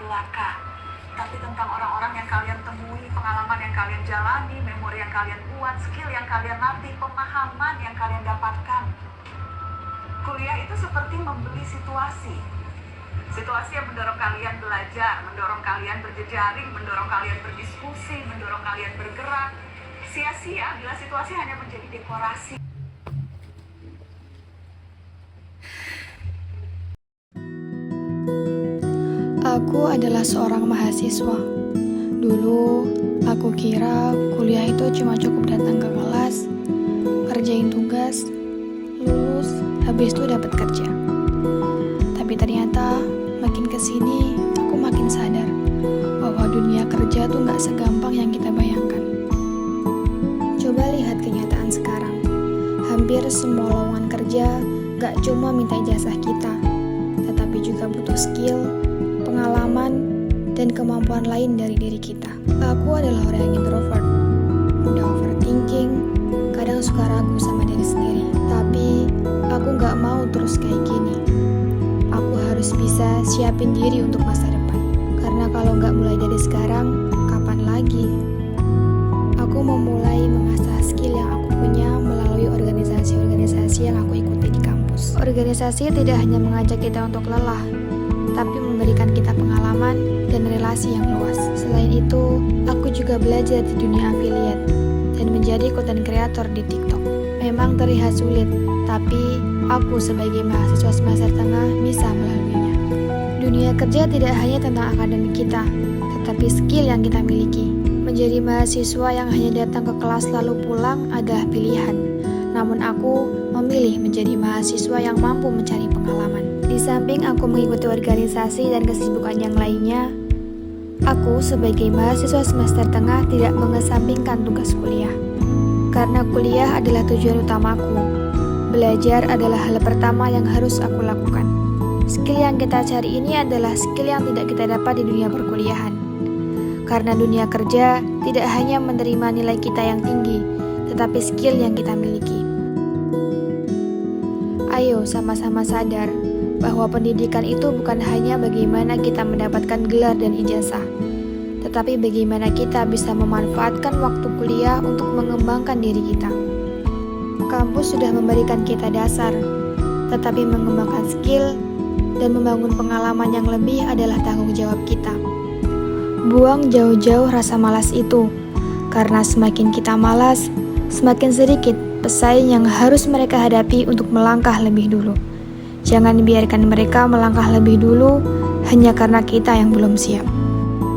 belaka, tapi tentang orang-orang yang kalian temui, pengalaman yang kalian jalani, memori yang kalian buat, skill yang kalian latih, pemahaman yang kalian dapatkan. Kuliah itu seperti membeli situasi yang mendorong kalian belajar, mendorong kalian berjejaring, mendorong kalian berdiskusi, mendorong kalian bergerak. Sia-sia bila situasi hanya menjadi dekorasi. Aku adalah seorang mahasiswa. Dulu, aku kira kuliah itu cuma cukup datang ke kelas, kerjain tugas, lulus, habis itu dapat kerja. Tapi ternyata makin kesini, aku makin sadar bahwa dunia kerja tuh gak segampang yang kita bayangkan. Coba lihat kenyataan sekarang. Hampir semua lowongan kerja gak cuma minta ijazah kita, tetapi juga butuh skill, pengalaman, dan kemampuan lain dari diri kita. Aku adalah orang yang introvert, mudah overthinking, kadang suka ragu sama diri sendiri. Tapi aku gak mau terus kayak gini. Aku harus bisa siapin diri untuk masa depan. Karena kalau gak mulai dari sekarang, kapan lagi? Aku memulai mengasah skill yang aku punya melalui organisasi-organisasi yang aku ikuti di kampus. Organisasi tidak hanya mengajak kita untuk lelah, tapi memberikan kita pengalaman dan relasi yang luas. Selain itu, aku juga belajar di dunia affiliate dan menjadi content creator di TikTok. Memang terlihat sulit, tapi aku sebagai mahasiswa semester tengah bisa melaluinya. Dunia kerja tidak hanya tentang akademik kita, tetapi skill yang kita miliki. Menjadi mahasiswa yang hanya datang ke kelas lalu pulang adalah pilihan. Namun aku memilih menjadi mahasiswa yang mampu mencari pengalaman. Di samping aku mengikuti organisasi dan kesibukan yang lainnya, aku sebagai mahasiswa semester tengah tidak mengesampingkan tugas kuliah. Karena kuliah adalah tujuan utamaku. Belajar adalah hal pertama yang harus aku lakukan. Skill yang kita cari ini adalah skill yang tidak kita dapat di dunia perkuliahan. Karena dunia kerja tidak hanya menerima nilai kita yang tinggi, tetapi skill yang kita miliki. Ayo sama-sama sadar bahwa pendidikan itu bukan hanya bagaimana kita mendapatkan gelar dan ijazah, tetapi bagaimana kita bisa memanfaatkan waktu kuliah untuk mengembangkan diri kita. Kampus sudah memberikan kita dasar, tetapi mengembangkan skill dan membangun pengalaman yang lebih adalah tanggung jawab kita. Buang jauh-jauh rasa malas itu, karena semakin kita malas, semakin sedikit pesaing yang harus mereka hadapi untuk melangkah lebih dulu. Jangan biarkan mereka melangkah lebih dulu hanya karena kita yang belum siap.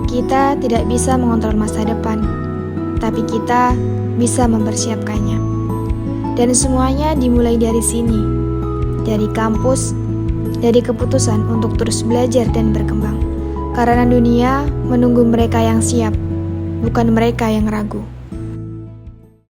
Kita tidak bisa mengontrol masa depan, tapi kita bisa mempersiapkannya. Dan semuanya dimulai dari sini, dari kampus, dari keputusan untuk terus belajar dan berkembang. Karena dunia menunggu mereka yang siap, bukan mereka yang ragu.